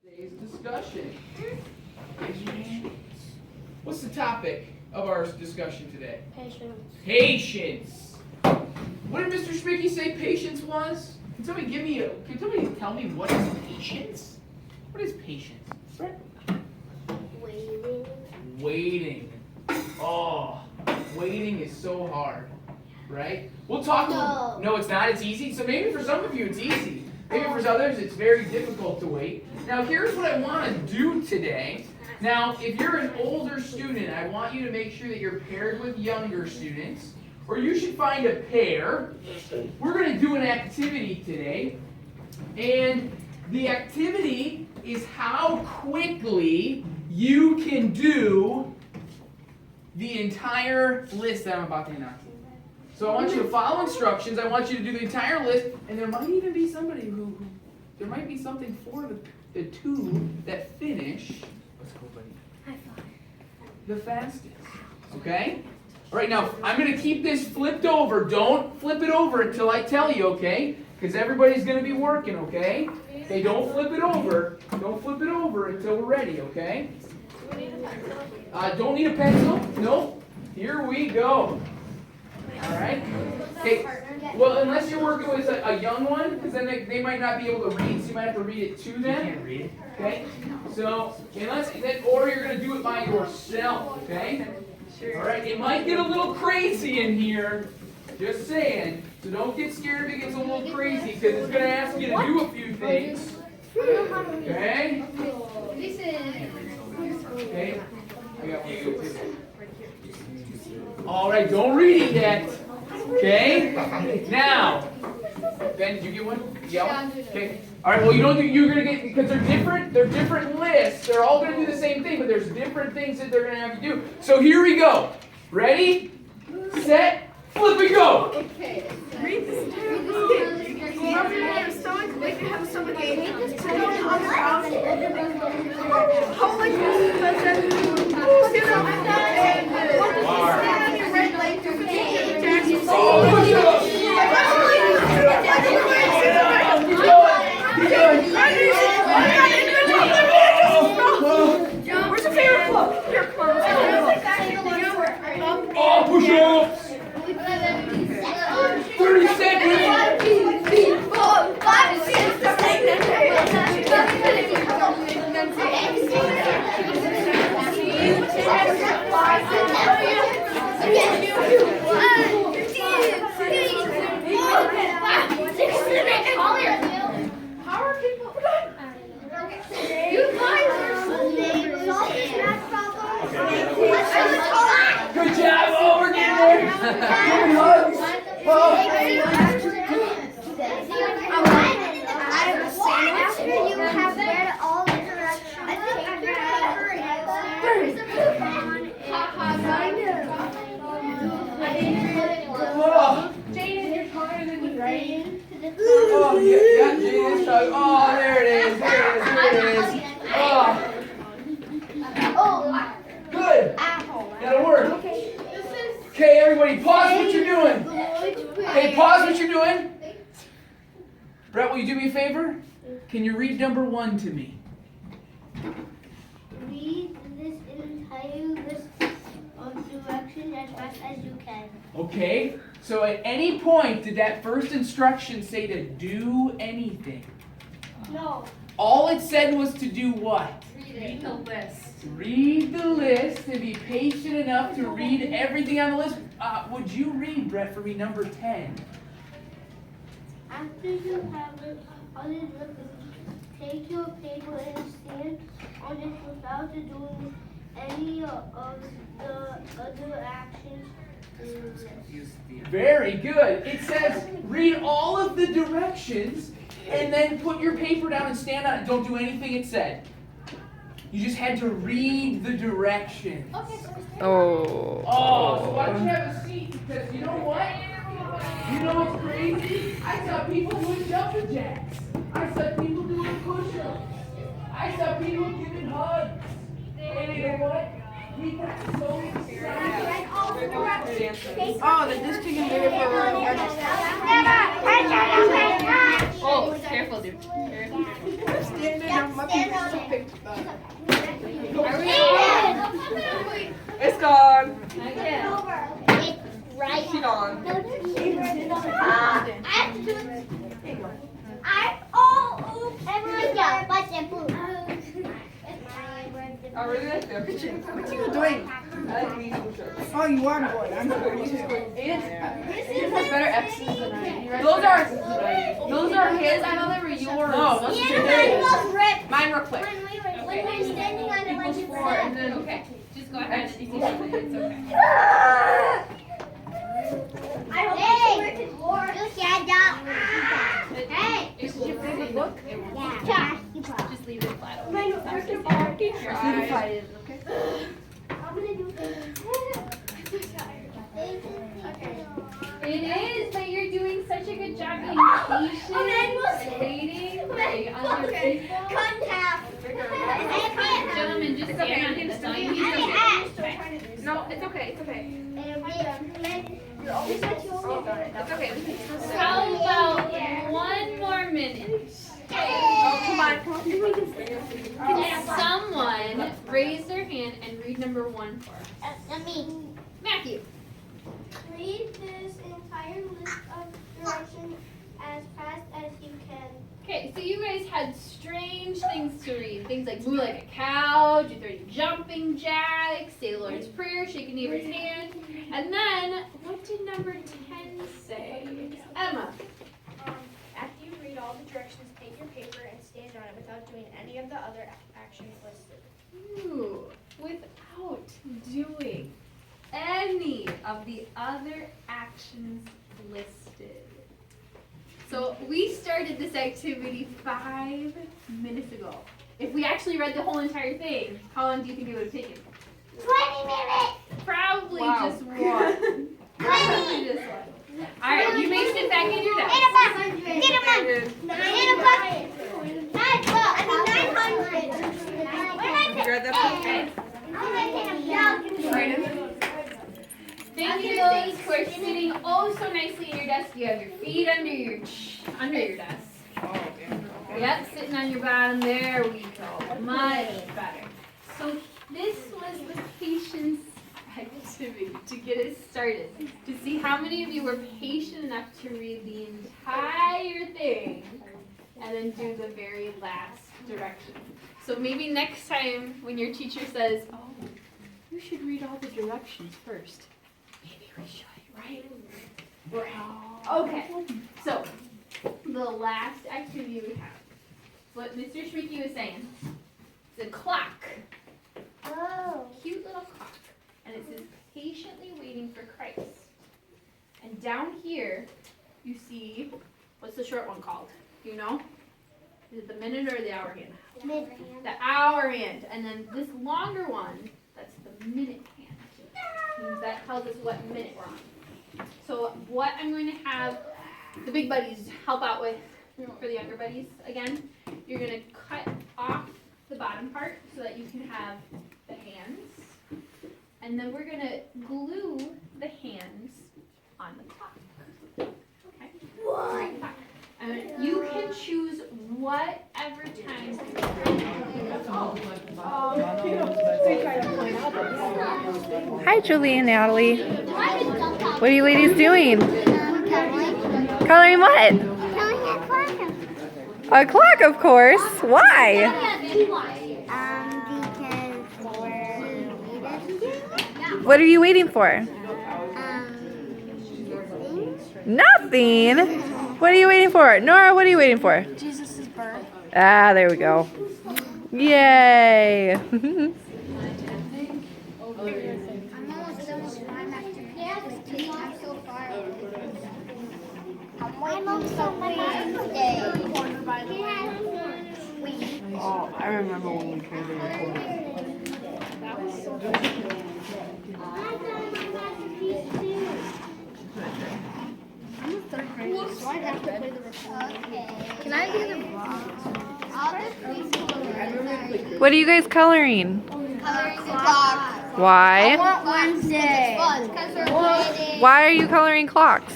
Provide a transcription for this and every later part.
Today's discussion. What's the topic of our discussion today? Patience. Patience. What did Mr. Spicky say patience was? Can somebody tell me what is patience? What is patience? Brett? Waiting. Waiting. Oh, waiting is so hard, right? We'll talk about. No, it's not. It's easy. So maybe for some of you it's easy. Maybe for others it's very difficult to wait. Now here's what I want to do today. Now, if you're an older student, I want you to make sure that you're paired with younger students, or you should find a pair. We're going to do an activity today, and the activity is how quickly you can do the entire list that I'm about to announce. So I want you to follow instructions. I want you to do the entire list, and there might even be somebody there might be something for the two that finish. Let's go, buddy. High five. The fastest. Okay? All right, now I'm going to keep this flipped over. Don't flip it over until I tell you, okay? Because everybody's going to be working, okay? Okay, don't flip it over. Don't flip it over until we're ready, okay? Don't need a pencil? Nope. Here we go. All right? Okay. Well, unless you're working with a young one, because then they might not be able to read, so you might have to read it to them. You can't read. Okay? So, or you're going to do it by yourself, okay? All right, it might get a little crazy in here, just saying. So don't get scared if it gets a little crazy, because it's going to ask you to do a few things. Okay? Okay? I got one too. All right, don't read it yet. Okay? Now, Ben, did you get one? Yeah. Okay. All right. Well, you're gonna get, because they're different lists. They're all gonna do the same thing, but there's different things that they're gonna have to do. So here we go. Ready, set, flip, and go. Okay. Read this. Whoever your stomach, make it have a stomach ache. Sit on the ground. Hold like this. Sit up and stand on your right leg. Where's your favorite club? Your club. Oh, push-ups. 30 seconds. 5, 6, How are people? You guys are so Good job. Oh, we're getting there. Give me hugs. After you have read all the directions, Jaden, you're taller than me, right? Oh, yeah, Jaden's trying. Oh, there it is. There it is. Oh, good. That'll work. Okay, everybody, pause what you're doing. Hey, pause what you're doing. Brett, will you do me a favor? Can you read number 1 to me? read this entire list of directions as fast as you can. Okay, so at any point did that first instruction say to do anything? No. All it said was to do what? Read the list. Read the list and be patient enough to read everything on the list. Would you read, Brett, for me number 10? After you have it on the list, take your paper and stand on it without doing any of the other actions. Very good. It says read all of the directions and then put your paper down and stand on it. Don't do anything it said. You just had to read the directions. Okay, so Oh, so why don't you have a seat? Because you know what? You know what's crazy? I saw people doing jumping jacks. I saw people doing push-ups. I saw people giving hugs. And you know what? We got so excited. Oh, the disc can do it for Oh, careful, dude. Standing on my My people still picked It's gone. It's right. She gone. Everyone go. Watch that blue. I really like them. What you doing? I like these push-ups. Oh, you are boy. I'm going to. This has better X's than I. Those are his. I know they were yours. No, those are his. Mine were clipped. When we're standing on it like it's And then okay, just go ahead. It's okay. Hey! You shut up. Hey! Is your favorite book? Yeah. Just leave it flat. Mine was first of all. Your eyes. I'm gonna do It is, but you're doing such a good job being patient and waiting for other people. Cut in half. Gentlemen, just stand on it. That's all you need to do. No, it's okay. It's okay. It's okay. We can still say. How about 1 more minute? Oh, come on. Can someone raise their hand and read number 1 for us? Matthew. Read this entire list of directions as fast as you can. Okay, so you guys had strange things to read. Things like move like a cow, do 30 jumping jacks, say the Lord's Prayer, shake a neighbor's hand. And then, what did number 10 say? Emma. After you read all the directions, take your paper and stand on it without doing any of the other actions listed. Ooh, without doing any of the other actions listed. So we started this activity 5 minutes ago. If we actually read the whole entire thing, how long do you think it would have taken? 20 minutes! Probably Wow. just one. Probably just one. Alright, you may sit back in your desk. Get him up! Get him up! Get him up! 900! You read that Thank you those who are sitting oh so nicely in your desk. You have your feet under your desk. Yep, sitting on your bottom. There we go. Much better. So this was the patience activity to get us started. To see how many of you were patient enough to read the entire thing and then do the very last direction. So maybe next time when your teacher says, oh, you should read all the directions first. Maybe we should, right? Okay, so the last activity we have, what Mr. Schmicky was saying, it's a clock, Oh. cute little clock, and it says patiently waiting for Christ. And down here, you see, what's the short one called? Do you know? Is it the minute or the hour hand? The hour hand, and then this longer one, that's the minute hand. And that tells us what minute we're on. So what I'm going to have the big buddies help out with for the younger buddies again, you're going to cut off the bottom part so that you can have the hands. And then we're going to glue the hands on the clock. Okay? What? And you can choose whatever time. Hi, Julie and Natalie. What are you ladies doing? Coloring what? A clock, of course. Why? What are you waiting for? Nothing. What are you waiting for? Nora, what are you waiting for? Jesus' birth. Ah, there we go. Yay. I'm almost done with mine after I'm so far away. I'm also my birthday. Oh, I remember when we played the recording. That was so fun. I'm a 3rd grader, so I have to play the recording. Okay. Can I do the I'll do preschool. What are you guys coloring? Coloring the clock. Why? Wednesday. Because we're waiting. Why are you coloring clocks?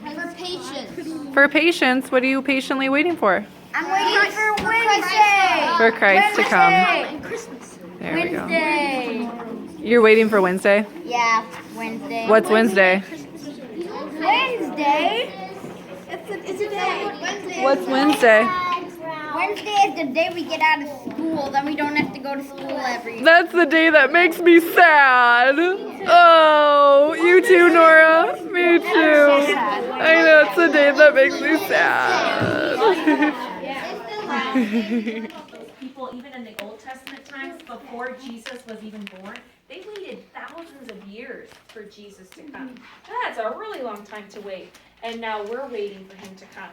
For patience. For patience, what are you patiently waiting for? I'm waiting for Wednesday. For Christ to come. There we go. You're waiting for Wednesday? Yeah, Wednesday. What's Wednesday? Wednesday? It's a day. What's Wednesday? Wednesday is the day we get out of school. Then we don't have to go to school every. That's the day that makes me sad. Oh, you too, Nora. Me too. I know, it's the day that makes me sad. People, even in the Old Testament times, before Jesus was even born, they waited thousands of years for Jesus to come. That's a really long time to wait. And now we're waiting for him to come.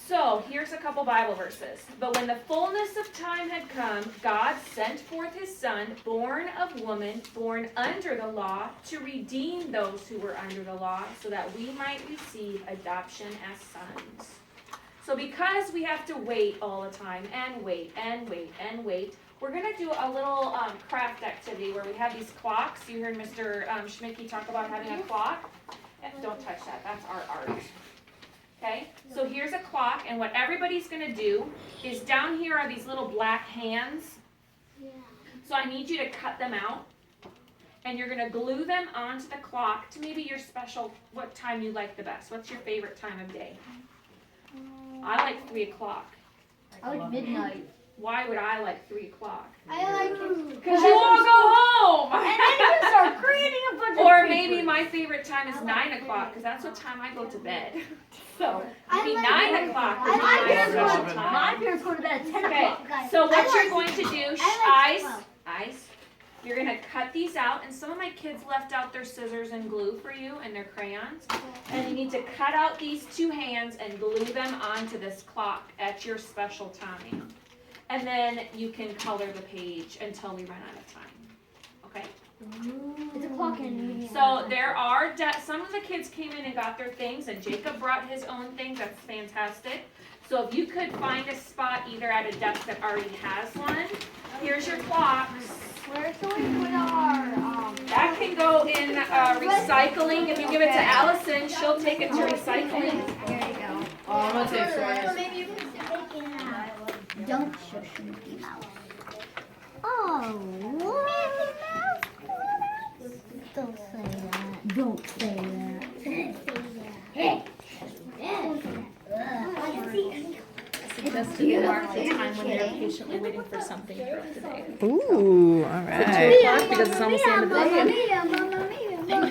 So here's a couple Bible verses. But when the fullness of time had come, God sent forth his Son, born of woman, born under the law, to redeem those who were under the law, so that we might receive adoption as sons. So because we have to wait all the time, and wait, and wait, and wait, we're going to do a little craft activity where we have these clocks. You heard Mr. Schmicky talk about having a clock. Don't touch that. That's our art. Okay, so here's a clock, and what everybody's going to do is down here are these little black hands. So I need you to cut them out, and you're going to glue them onto the clock to maybe your special, what time you like the best. What's your favorite time of day? I like 3 o'clock. I like midnight. Why would I like 3 o'clock? I like it. Because you want to go home. And then you start creating a bunch of Or papers. maybe my favorite time is 9 o'clock, because that's what time I go to bed. So maybe I 9 o'clock I is like my it. special My time. parents go to bed at 10 Okay, o'clock. so what I you're like- going to do, I like ice. You're going to cut these out, and some of my kids left out their scissors and glue for you and their crayons. And you need to cut out these 2 hands and glue them onto this clock at your special time. And then you can color the page until we run out of time. Okay? It's a clock and So there are, some of the kids came in and got their things, and Jacob brought his own things. That's fantastic. So if you could find a spot either at a desk that already has one, here's your clocks. Where's the way with our That can go in recycling. If you give it to Allison, she'll take it to recycling. There you go. Oh, I'm gonna take Sora's. Don't shush Mickey Mouse. Oh, Mickey Mouse. Don't say that. Don't say that. Just to mark the time when they're patiently waiting for something throughout the day. Ooh, all right. Because it's almost the end of the day.